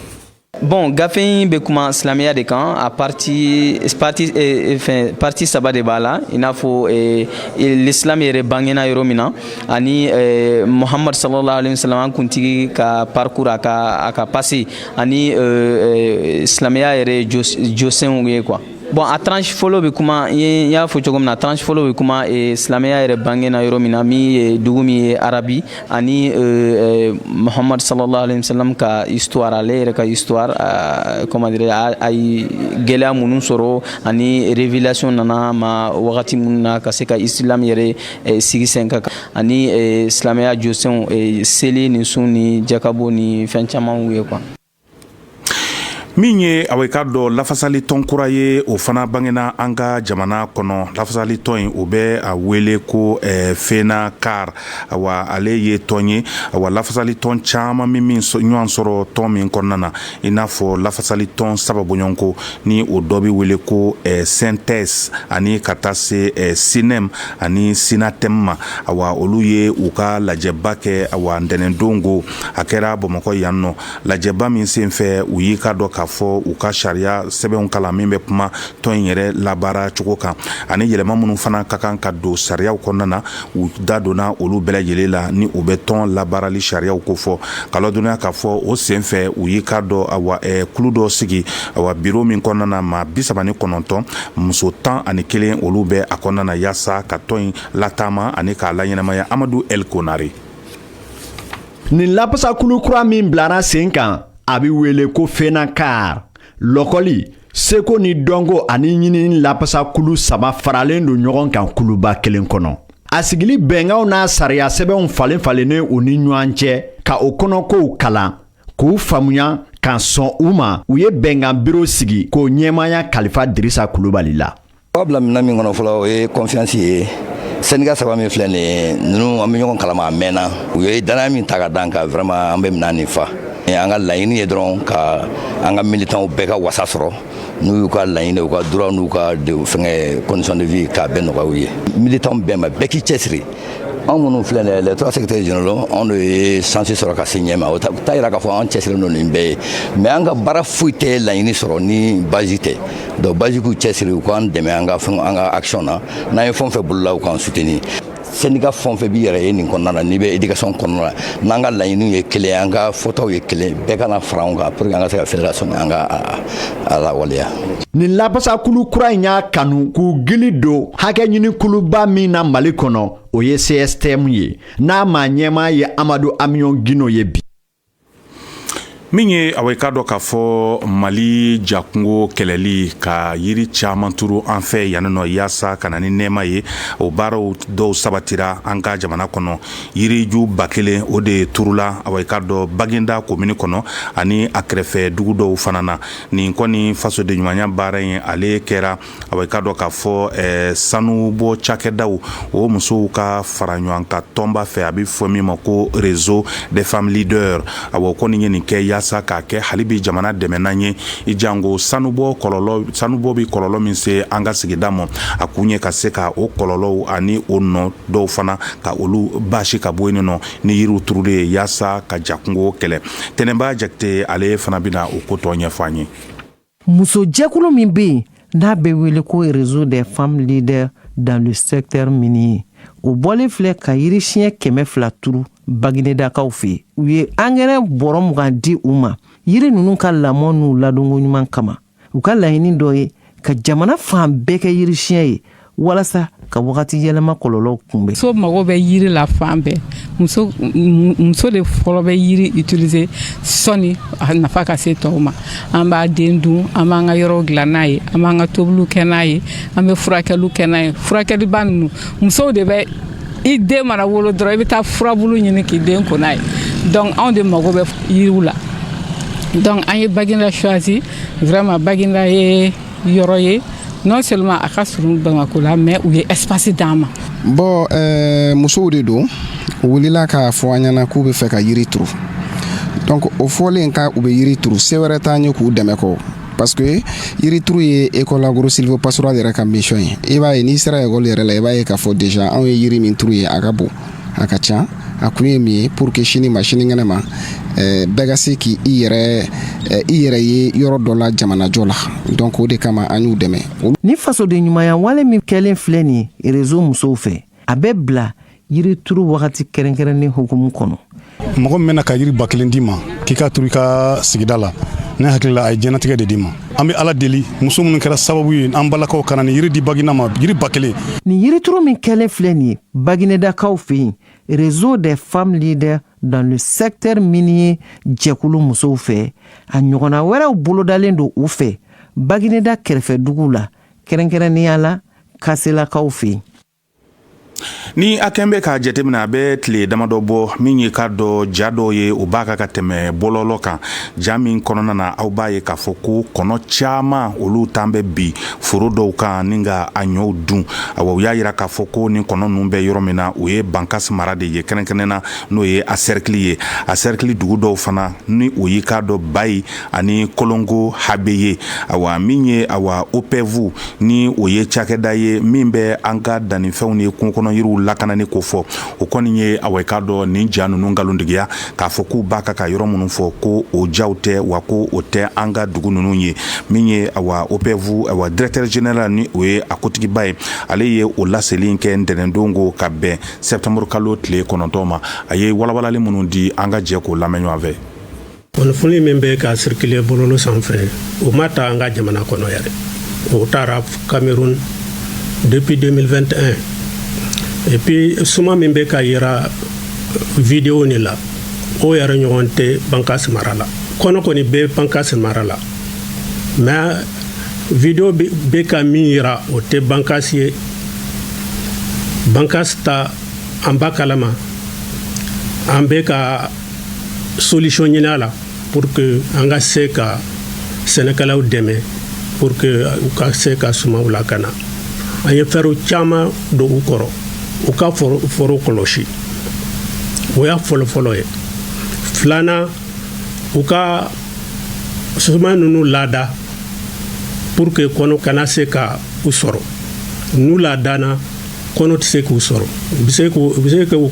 [SPEAKER 16] Bon, gafe in bɛ kuma silamɛya de kan a parti saba de b'a la i n'a fɔ l'islam yɛrɛ bangena yɔrɔ min na ani Muhammad sallallahu alaihi wasallam an kuntigi ka parcours a ka passé ani silamɛya yɛrɛ jɔsenw ye quoi. Bon, a tranche fɔlɔ bɛ kuma n y'a fɔ cogo min na tranche fɔlɔ bɛ kuma silamɛya yɛrɛ bangena yɔrɔ min na min ye dugu min ye arabi ani Muhammad sallallahu alaihi wasallam ka histoire ale yɛrɛ ka histoire comment dire a ye gɛlɛya minnu sɔrɔ ani révélation nana ma wagati minnu na ka se ka islam yɛrɛ sigi sen kan ani silamɛya jɔsenw seli ni sun ni jakabo ni fɛn camanw ye quoi.
[SPEAKER 1] min ye awa ka dɔ lafasali tɔn kura ye o fana bangena an ka jamana kɔnɔ lafasali tɔn in o bɛ a wele ko Fena Car awa ale ye tɔn ye awa lafasali tɔn caman min ɲɔgɔn sɔrɔ tɔn min kɔnɔna na i n'a fɔ lafasali tɔn sababuɲɔgɔnko ni o dɔ bɛ wele ko Synthèse ani ka taa se Sinem ani Sinatem ma awa olu ye u ka lajɛba kɛ awa ntɛnɛndongo a kɛra Bamakɔ yan nɔ lajɛba min sen fɛ u y'i ka dɔ ka fɔ u ka sariya sɛbɛnw kalan min bɛ kuma tɔn in yɛrɛ labaara cogo kan ani yɛlɛma minnu fana ka kan ka don sariyaw kɔnɔna na u da donna olu bɛɛ lajɛlen la ni u bɛ tɔn labaarali sariyaw ko fɔ ka ladɔnniya k'a fɔ o sen fɛ u y'i ka dɔ awa kulu dɔ sigi awa biro min kɔnɔna na maa 39 muso 11 olu bɛ a kɔnɔna na yaasa ka tɔn in lataama ani k'a laɲɛnamaya Amadou El Konare.
[SPEAKER 17] nin lapasakulu kura min bilara sen kan a bɛ wele ko Fena Car lɔkɔli
[SPEAKER 18] seko ni dɔnko ani ɲinini lapasa kulu saba faralen do ɲɔgɔn kan kuluba kelen kɔnɔ. A sigili bɛnkanw n'a sariya sɛbɛnw falen falenen u ni ɲɔgɔn cɛ ka o kɔnɔkow kalan k'u faamuya k'an sɔn u ma u ye bɛnkan biro sigi k'o ɲɛmaya kalifa Dirisa Kulubali la.
[SPEAKER 19] Bila mina min kɔnɔ fɔlɔ o ye confiance ye. Syndicat saba min filɛ nin ye ninnu an bɛ ɲɔgɔn kalama a mɛnna u ye danaya min ta ka d'an kan vraiment an bɛ mina nin fa. An ka laɲini ye dɔrɔn ka an ka militants bɛɛ ka wasa sɔrɔ n'u y'u ka laɲini u ka droit n'u ka fɛngɛ condition de vie k'a bɛɛ nɔgɔya u ye. Militants bɛɛ ma bɛɛ k'i cɛsiri. Anw minnu filɛ nin ye les 3 secrétaires généraux anw de ye chance sɔrɔ ka se ɲɛma o t'a yira k'a fɔ an cɛsirilen don nin bɛɛ ye mais an ka baara foyi tɛ laɲini sɔrɔ ni base tɛ donc base k'u cɛsiri u k'an dɛmɛ an ka action na n'an ye fɛn o fɛn bolola u k'an soutenir. Syndicat fɛn o fɛn b'i yɛrɛ ye nin kɔnɔna na n'i bɛ éducation kɔnɔna na n'an ka laɲiniw ye kelen an ka fɔtaw ye kelen bɛɛ kana fara ɲɔgɔn kan pour que an ka se ka fédération an ka a lawaleya.
[SPEAKER 18] Nin lapasa kulu kura in y'a kanu k'u gili don hakɛ ɲini kuluba min na Mali kɔnɔ o ye CSTM ye n'a ma ɲɛmaa ye Amadu Amion Gino ye bi.
[SPEAKER 1] Min ye awa ka dɔ k'a fɔ Mali jakungo kɛlɛli ka yiri caman turu an fɛ yan nɔ yaasa ka na ni nɛɛma ye o baaraw dɔw sabatira an ka jamana kɔnɔ yiriju 1000 o de turula awa ka dɔ Baginda komini kɔnɔ ani a kɛrɛfɛ dugu dɔw fana na nin kɔni faso de ɲumanya baara in ale kɛra awa ka dɔ k'a fɔ sanu bɔ cakɛdaw o musow ka fara ɲɔgɔn ka tɔnba fɛ a bɛ fɔ min ma ko réseau des femmes leaders awa kɔni ye nin kɛ sa ka kɛ halibi jamana dɛmɛna ye I jango sanubɔ bi kɔlɔlɔ min se an ka sigida ma a kun ye ka se ka o kɔlɔlɔw ani o nɔ dɔw fana ka olu basi ka bɔ yen nɔ ni yiriw turulen yaasa ka jakungo kɛlɛ Tɛnɛnba Jakite ale fana bɛna o ko tɔ ɲɛfɔ an ye.
[SPEAKER 20] Muso jɛkulu min bɛ yen n'a bɛ wele ko réseau des femmes leaders dans le secteur minier o bɔlen filɛ ka yiri siɲɛ 200 turu Baginedakaw fɛ u ye angɛrɛ bɔrɔ 20 di u ma yiri ninnu ka lamɔ n'u ladonko ɲuman kama u ka laɲini dɔ ye ka jamana fan bɛɛ kɛ yiri siɲɛ ye walasa ka wagati yɛlɛma kɔlɔlɔw kunbɛn.
[SPEAKER 21] Muso mago bɛ yiri la fan bɛɛ muso de fɔlɔ bɛ yiri utiliser sɔni a nafa ka se tɔw ma an b'a den dun an b'an ka yɔrɔ dilan n'a ye an b'an ka tobiliw kɛ n'a ye an bɛ furakɛliw kɛ n'a ye furakɛliba ninnu musow de bɛ I den mana wolo dɔrɔn I bɛ taa furabulu ɲini k'i den ko n'a ye donc anw de mago bɛ yiriw la donc an ye Baginda choisi vraiment Baginda ye yɔrɔ ye non seulement a ka surun Bamako la mais u ye espace d'an ma.
[SPEAKER 22] Bon musow de don u wulila k'a fɔ an ɲɛna k'u bɛ fɛ ka yiri turu donc o fɔlen ka u bɛ yiri turu se wɛrɛ t'an ye k'u dɛmɛ kɔ parce que yiri turu ye école agro-sylvo-pastoral yɛrɛ ka mission ye I b'a ye n'i sera école yɛrɛ la I b'a ye k'a fɔ déjà anw ye yiri min turu ye a ka bon a ka ca a kun ye min ye pour que sini ma sinikɛnɛ ma bɛɛ ka se k'i yɛrɛ ye yɔrɔ dɔ la jamanajɔ la donc o de kama an y'u dɛmɛ.
[SPEAKER 20] Ni faso de ɲumanya wale min kɛlen filɛ nin ye réseau musow fɛ a bɛ bila yiri turu wagati kɛrɛnkɛrɛnnen hukumu kɔnɔ.
[SPEAKER 23] Mɔgɔ min bɛna ka yiri 1000 d'i ma k'i ka turu I ka sigida la ne hakili la a ye jɛnatigɛ de d'i ma an bɛ Ala deli muso minnu kɛra sababu ye an balakaw kana ni yiri di Baginda ma yiri 1000.
[SPEAKER 20] Ni yiri turu min kɛlen filɛ nin ye Baginedakaw fɛ yen réseau des femmes leaders dans le secteur minier jɛkulu musow fɛ a ɲɔgɔnna wɛrɛw bolodalen don u fɛ Bagineda kɛrɛfɛ dugu la kɛrɛnkɛrɛnnenya la Kaselakaw fɛ yen.
[SPEAKER 1] Ni a kɛn bɛ ka jateminɛ a bɛ tile damadɔ bɔ min ye ka dɔ ja dɔw ye o b'a ka tɛmɛ bɔlɔlɔ kan ja min kɔnɔna na aw b'a ye k'a fɔ ko kɔnɔ caman olu tan bɛ bi foro dɔw kan ni ka a ɲɔw dun awa u y'a yira k'a fɔ ko ni kɔnɔ ninnu bɛ yɔrɔ min na o ye Bankasi mara de ye kɛrɛnkɛrɛnnena n'o ye a cercle ye a cercle dugu dɔw fana ni o y'i ka dɔ Bayi ani Kolongo Habe ye awa min ye awa OPV ni o ye cakɛda ye min bɛ an ka dannifɛnw ni kungo kɔnɔ yiriw lakanani ko fɔ o kɔni ye awa ka dɔ nin ja ninnu ngalontigiya k'a fɔ k'u b'a ka yɔrɔ minnu fɔ ko o jaw tɛ wa ko o tɛ an ka dugu ninnu ye min ye awa OPV awa directeur général ni o ye a kotigiba ye ale ye o laseli kɛ ntɛnɛndon ko ka bɛn septembre kalo tile 9 ma a ye walawalali minnu di an ka jɛ k'o lamɛn ɲɔgɔn fɛ.
[SPEAKER 24] Kunnafoni min bɛ ka circuler bɔlɔlɔ sanfɛ o ma ta an ka jamana kɔnɔ yɛrɛ o taara Cameroun depuis 2021 et puis suma min bɛ ka yira vidéo ni la o yɛrɛ ɲɔgɔn tɛ Bankasi mara la kɔnɔ kɔni bɛ Bankasi mara la mais video bɛ ka min yira o tɛ Bankas ye. Bankas ta an b'a kalama an bɛ ka solution ɲini a la pour que an ka se ka sɛnɛkɛlaw dɛmɛ pour que u ka se ka sumaw lakana. An ye fɛɛrɛw caman don u kɔrɔ u ka foro kɔlɔsi o y'a fɔlɔfɔlɔ ye. Filanan u ka suma ninnu laada pour que kɔnɔ kana se ka u sɔrɔ. N'u laadana kɔnɔ tɛ se k'u sɔrɔ. U bɛ se k'u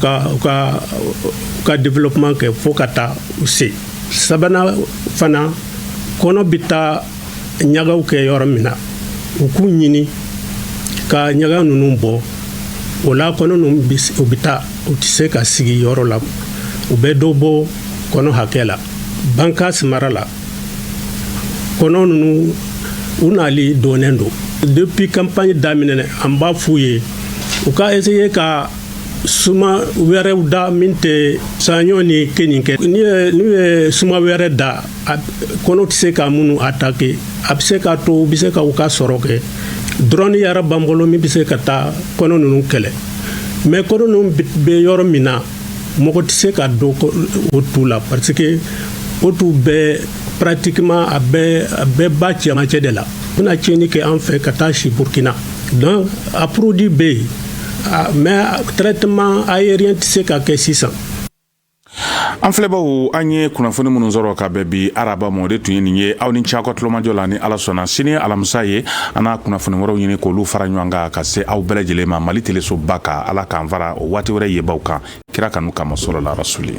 [SPEAKER 24] ka développement kɛ fo ka taa u se. Sabanan fana kɔnɔ bɛ taa ɲagaw kɛ yɔrɔ min na u k'u ɲini ka ɲaga ninnu bɔ. O la kɔnɔ ninnu u bɛ taa u tɛ se ka sigi yɔrɔ la u bɛ dɔ bɔ kɔnɔ hakɛ la. Bankas mara la kɔnɔ ninnu u nali dɔnnen don. Depuis campagne daminɛ an b'a f'u ye u ka essayer ka suma wɛrɛw da min tɛ saɲɔ ni keninke. N'u ye suma wɛrɛ da kɔnɔ tɛ se ka minnu attaquer a bɛ se ka to u bɛ se ka u ka sɔrɔ kɛ. Drone yɛrɛ b'an bolo min bɛ se ka taa kɔnɔ ninnu kɛlɛ. Mais kɔnɔ ninnu bɛ yɔrɔ min na mɔgɔ tɛ se ka don o tu la parce que o tu bɛɛ pratiquement a bɛɛ ba cɛmancɛ de la. U bɛna tiɲɛni kɛ an fɛ ka taa si Burkina. Donc a produit bɛ yen mais traitement aérien tɛ se ka kɛ sisan.
[SPEAKER 1] An filɛbaw an ye kunnafoni minnu sɔrɔ ka bɛn bi araba ma o de tun ye nin ye aw ni ce aw ka tulomajɔ la ni ala sɔnna. Sini ye alamisa ye an n'a kunnafoni wɛrɛw ɲini k'olu fara ɲɔgɔn kan ka se aw bɛɛ lajɛlen ma Mali telesoba kan. Ala k'an fara o waati wɛrɛ yebaw kan kira kanu kama sɔlɔla rasuli.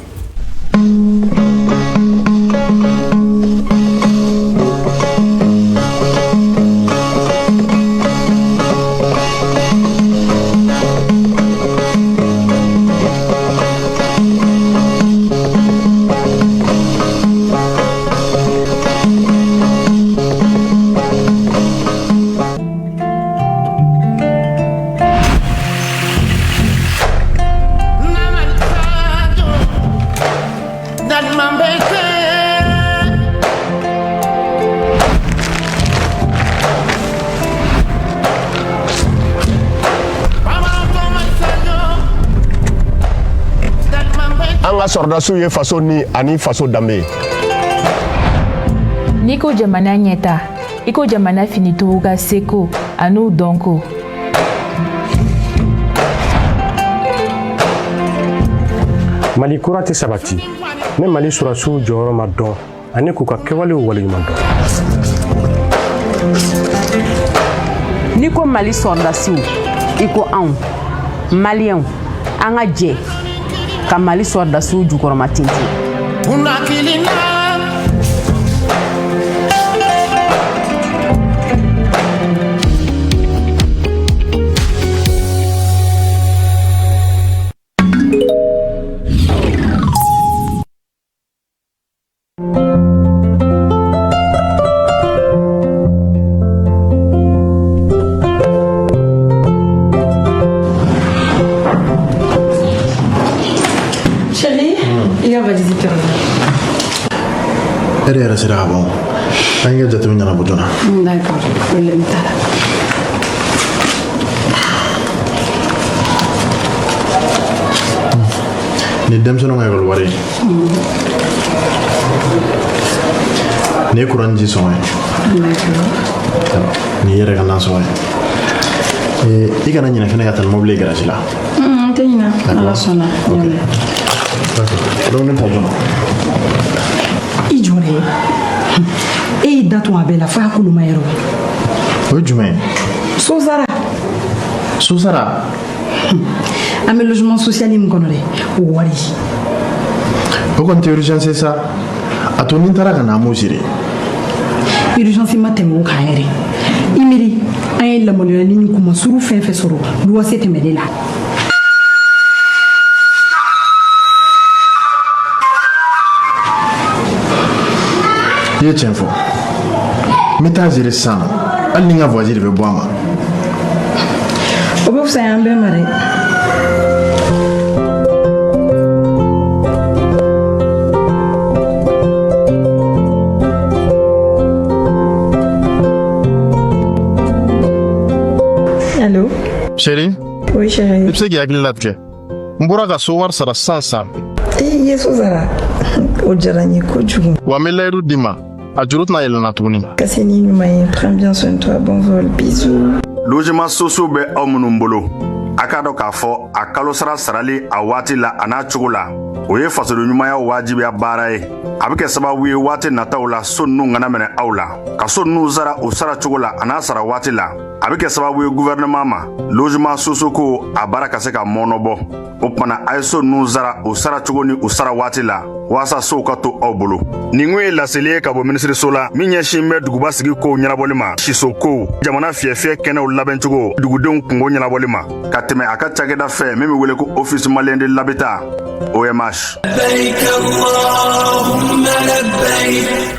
[SPEAKER 2] An ka sɔrɔdasiw ye faso ni ani faso danbe.
[SPEAKER 4] N'i ko jamana ɲɛta i ko jamana finitigiw ka seko an'u dɔnko.
[SPEAKER 6] Mali kura tɛ sabati ne Mali sɔrɔdasiw jɔyɔrɔ ma dɔn ani k'u ka kɛwalew waleɲuman dɔn.
[SPEAKER 9] N'i ko Mali sɔrɔdasiw i ko anw Maliyɛnw an ka jɛ ka Mali sɔrɔdasiw jukɔrɔma tintin.
[SPEAKER 25] Ere yɛrɛ sera ka ban an ye jatew ɲɛnabɔ joona.
[SPEAKER 4] D'accord, problème t'a la.
[SPEAKER 25] Ni denmisɛnninw ka ekɔli wari ni ye kuranji sɔngɔ ye ni yɛrɛ ka nasɔngɔ ye i kana ɲinɛ fɛnɛ ka taa mobili ye garasi la.
[SPEAKER 4] N tɛ ɲinɛ ala sɔnna.
[SPEAKER 25] Donc ne ta joona.
[SPEAKER 26] I jɔnɛ e y'i da tun a bɛɛ la fo a koloma yɛrɛ.
[SPEAKER 25] O ye jumɛn ye?
[SPEAKER 26] Sosara.
[SPEAKER 25] Sosara?
[SPEAKER 26] An bɛ logement social min kɔnɔ dɛ o wari.
[SPEAKER 25] O kɔni tɛ urgence ye sa a to ni n taara ka na an b'o siri.
[SPEAKER 26] Urgence ma tɛmɛ o kan yɛrɛ i miiri an ye lamaloyali ni kuma suru fɛn fɛn sɔrɔ luwanse tɛmɛnen la.
[SPEAKER 25] I ye tiɲɛ fɔ n bɛ taa ziri sisan hali ni n ka voiture de bɛ bɔ a ma.
[SPEAKER 26] O bɛ fisaya an bɛɛ ma dɛ.
[SPEAKER 25] Chérie?
[SPEAKER 26] Oui, chérie.
[SPEAKER 25] I bɛ se k'i hakili latigɛ. N bɔra ka so wari sara sisan.
[SPEAKER 26] I ye so sara? O diyara n ye kojugu.
[SPEAKER 25] Wa n bɛ layidu d'i ma. A juru tɛna yɛlɛnna tuguni.
[SPEAKER 26] Kasi ni ɲuman ye. Prends bien soin de toi. Bon vol. Bisous.
[SPEAKER 1] Logement sociaux bɛ aw minnu bolo. A k'a dɔn k'a fɔ a kalosara sarali a waati la a n'a cogo la o ye fasodenɲumanya wajibiya baara ye a bɛ kɛ sababu ye waati nataw la so ninnu kana minɛ aw la ka so ninnu sara o sara cogo la a n'a sara waati la a bɛ kɛ sababu ye gouvernement ma logement sociaux ko a baara ka se ka mɔnɔbɔ o tumana a ye so ninnu sara o sara cogo ni o sara waati la walasa sow ka to aw bolo nin kun ye laseli ye ka bɔ minisiriso la min ɲɛsin bɛ duguba sigi kow ɲɛnabɔli ma siso kow jamana fiyɛfiyɛ kɛnɛw labɛncogo dugudenw kungo ɲɛnabɔli ma ka tɛmɛ a ka cakɛda fɛ min bɛ wele ko office malien de l'habitat OMH.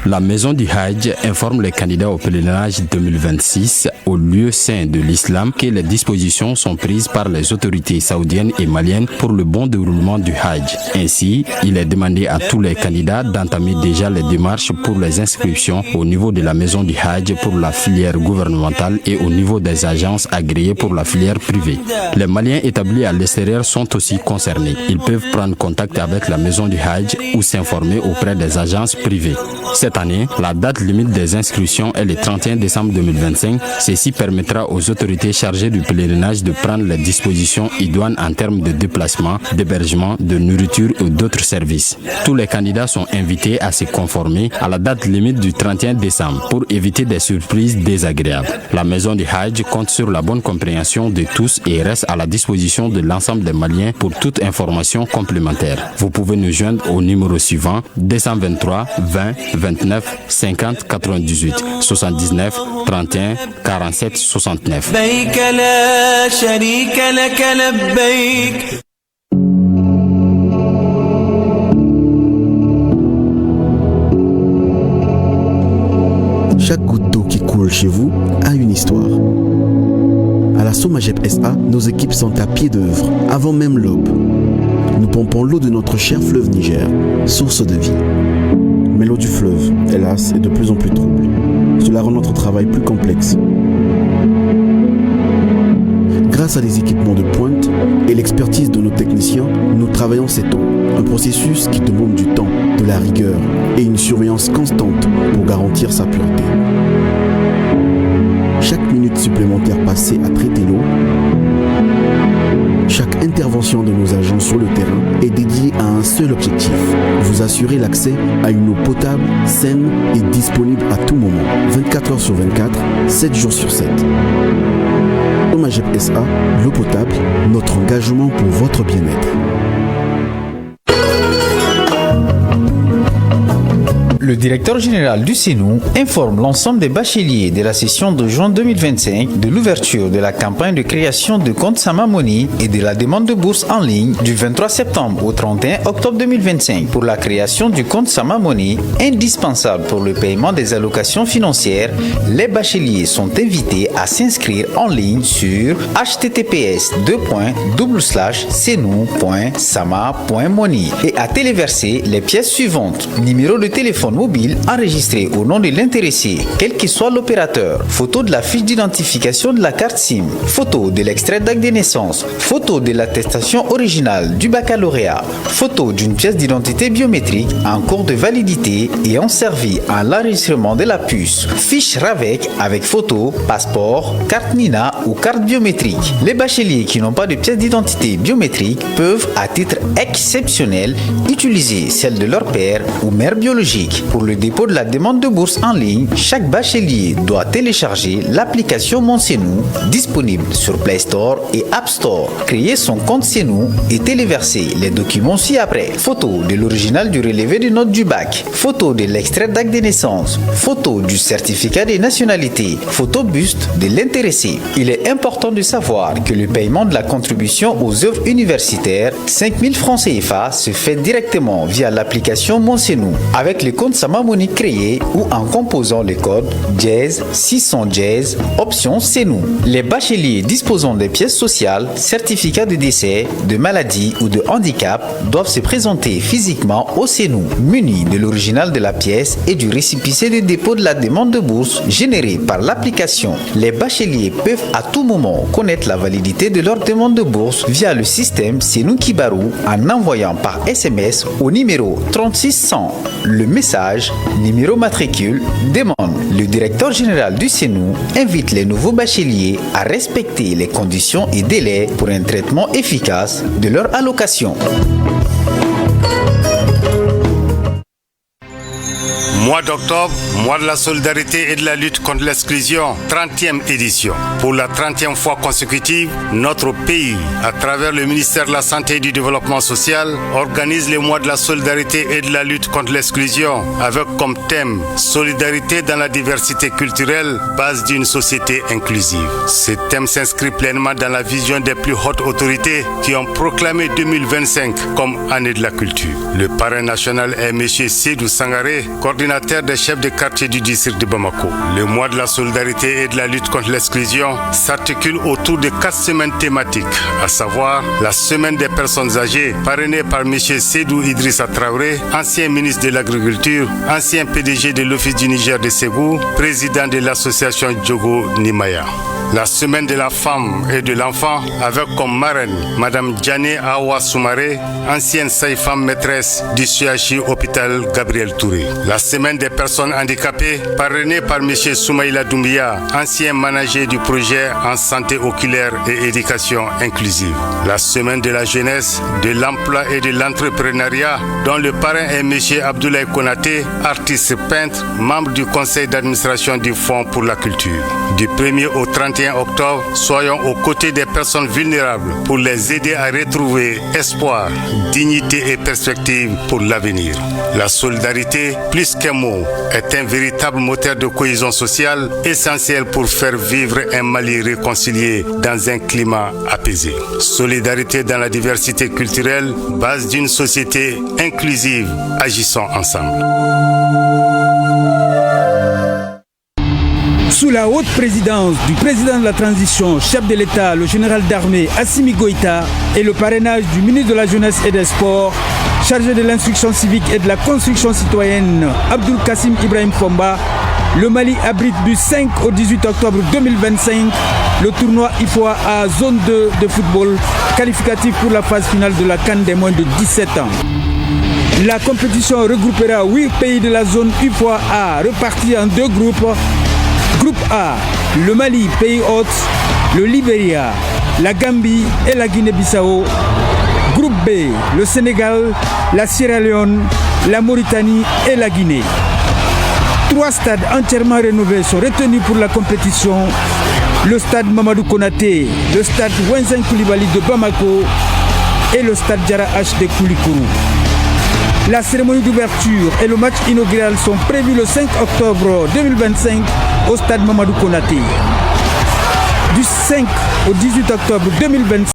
[SPEAKER 3] La maison du Hajj informe les candidats au pèlerinage 2026 au lieu saint de l'islam que les dispositions sont prises par les autorités saoudiennes et maliennes pour le bon déroulement du Hajj. Ainsi, il est demandé à tous les candidats d'entamer déjà les démarches pour les inscriptions au niveau de la maison du Hajj pour la filière gouvernementale et au niveau des agences agréées pour la filière privée. Les Maliens établis à l'extérieur sont aussi concernés. Ils peuvent prendre contact avec la maison du Hajj ou s'informer auprès des agences privées. Cette année, la date limite des inscriptions est le 31 décembre 2025. Ceci permettra aux autorités chargées du pèlerinage de prendre les dispositions idoines en termes de déplacement, d'hébergement, de nourriture ou d'autres services. Tous les candidats sont invités à se conformer à la date limite du 31 décembre pour éviter des surprises désagréables. La maison du Hajj compte sur la bonne compréhension de tous et reste à la disposition de l'ensemble des Maliens pour toute information complémentaire. Vous pouvez nous joindre au numéro suivant 223 20 29 50 98 79 31 47 69.
[SPEAKER 7] Chaque goutte d'eau qui coule chez vous a une histoire. À la Somagep SA, nos équipes sont à pied d'œuvre, avant même l'aube. Nous pompons l'eau de notre cher fleuve Niger, source de vie. Mais l'eau du fleuve, hélas, est de plus en plus trouble. Cela rend notre travail plus complexe. Grâce à des équipements de pointe et l'expertise de nos techniciens, nous travaillons cette eau. Un processus qui demande du temps, de la rigueur et une surveillance constante pour garantir sa pureté. Chaque minute supplémentaire passée à traiter l'eau, chaque intervention de nos agents sur le terrain est dédiée à un seul objectif, vous assurer l'accès à une eau potable, saine et disponible à tout moment, 24 heures sur 24, 7 jours sur 7. Somagep SA, l'eau potable, notre engagement pour votre bien-être.
[SPEAKER 8] Le directeur général du CENU informe l'ensemble des bacheliers de la session de juin 2025 de l'ouverture de la campagne de création de compte Samamoni et de la demande de bourse en ligne du 23 septembre au 31 octobre 2025 pour la création du compte Samamoni indispensable pour le paiement des allocations financières. Les bacheliers sont invités à s'inscrire en ligne sur https://cenu.sama.money et à téléverser les pièces suivantes: numéro de téléphone mobile enregistré au nom de l'intéressé, quel que soit l'opérateur, photo de la fiche d'identification de la carte SIM, photo de l'extrait d'acte de naissance, photo de l'attestation originale du baccalauréat, photo d'une pièce d'identité biométrique en cours de validité ayant servi à l'enregistrement de la puce, fiche RAVEC avec photo, passeport, carte NINA ou carte biométrique. Les bacheliers qui n'ont pas de pièce d'identité biométrique peuvent, à titre exceptionnel, utiliser celle de leur père ou mère biologique. Pour le dépôt de la demande de bourse en ligne, chaque bachelier doit télécharger l'application Mon CENU disponible sur Play Store et App Store, créer son compte CENU et téléverser les documents ci-après: photo de l'original du relevé de notes du bac, photo de l'extrait d'acte de naissance, photo du certificat de nationalité, photo buste de l'intéressé. Il est important de savoir que le paiement de la contribution aux œuvres universitaires, 5 000 francs CFA, se fait directement via l'application Mon CENU. Avec les comptes compte Samamoni créé ou en composant le code dièse 600 dièse option Senou. Les bacheliers disposant des pièces sociales, certificats de décès, de maladie ou de handicap doivent se présenter physiquement au Senou, munis de l'original de la pièce et du récépissé de dépôt de la demande de bourse générée par l'application. Les bacheliers peuvent à tout moment connaître la validité de leur demande de bourse via le système Senou Kibarou en envoyant par SMS au numéro 3600 le message numéro matricule demande. Le directeur général du Senou invite les nouveaux bacheliers à respecter les conditions et délais pour un traitement efficace de leur allocation.
[SPEAKER 10] Mois d'octobre, mois de la solidarité et de la lutte contre l'exclusion, 30e édition. Pour la 30e fois consécutive, notre pays, à travers le ministère de la Santé et du Développement social, organise les mois de la solidarité et de la lutte contre l'exclusion avec comme thème « Solidarité dans la diversité culturelle, base d'une société inclusive ». Ce thème s'inscrit pleinement dans la vision des plus hautes autorités qui ont proclamé 2025 comme année de la culture. Le parrain national est M. Seydou Sangaré, coordinateur des chefs de quartier du district de Bamako. Le mois de la solidarité et de la lutte contre l'exclusion s'articule autour de 4 semaines thématiques, à savoir la semaine des personnes âgées, parrainée par M. Seydou Idrissa Traoré, ancien ministre de l'Agriculture, ancien PDG de l'Office du Niger de Ségou, président de l'association Djogo Nimaya. La semaine de la femme et de l'enfant avec comme marraine Madame Djane Awa Soumaré, ancienne sage-femme maîtresse du CHI hôpital Gabriel Touré. La semaine des personnes handicapées parrainée par M. Soumaïla Doumbia, ancien manager du projet en santé oculaire et éducation inclusive. La semaine de la jeunesse, de l'emploi et de l'entrepreneuriat dont le parrain est M. Abdoulaye Konaté, artiste peintre, membre du conseil d'administration du Fonds pour la culture. Du 1er au 31 octobre, soyons aux côtés des personnes vulnérables pour les aider à retrouver espoir, dignité et perspective pour l'avenir. La solidarité, plus qu'un mot, est un véritable moteur de cohésion sociale essentiel pour faire vivre un Mali réconcilié dans un climat apaisé. Solidarité dans la diversité culturelle, base d'une société inclusive, agissons ensemble.
[SPEAKER 11] Sous la haute présidence du président de la transition, chef de l'État, le général d'armée Assimi Goïta, et le parrainage du ministre de la Jeunesse et des Sports, chargé de l'instruction civique et de la construction citoyenne, Abdul Kassim Ibrahim Fomba, le Mali abrite du 5 au 18 octobre 2025 le tournoi IFOA A Zone 2 de football, qualificatif pour la phase finale de la CAN des moins de 17 ans. La compétition regroupera 8 pays de la zone IFOA A, repartis en 2 groupes. Groupe A, le Mali, pays hôte, le Libéria, la Gambie et la Guinée-Bissau. Groupe B, le Sénégal, la Sierra Leone, la Mauritanie et la Guinée. 3 stades entièrement rénovés sont retenus pour la compétition. Le stade Mamadou Konaté, le stade Wenzen Koulibaly de Bamako et le stade Diarra H de Koulikoro. La cérémonie d'ouverture et le match inaugural sont prévus le 5 octobre 2025 au stade Mamadou Konaté. Du 5 au 18 octobre 2025,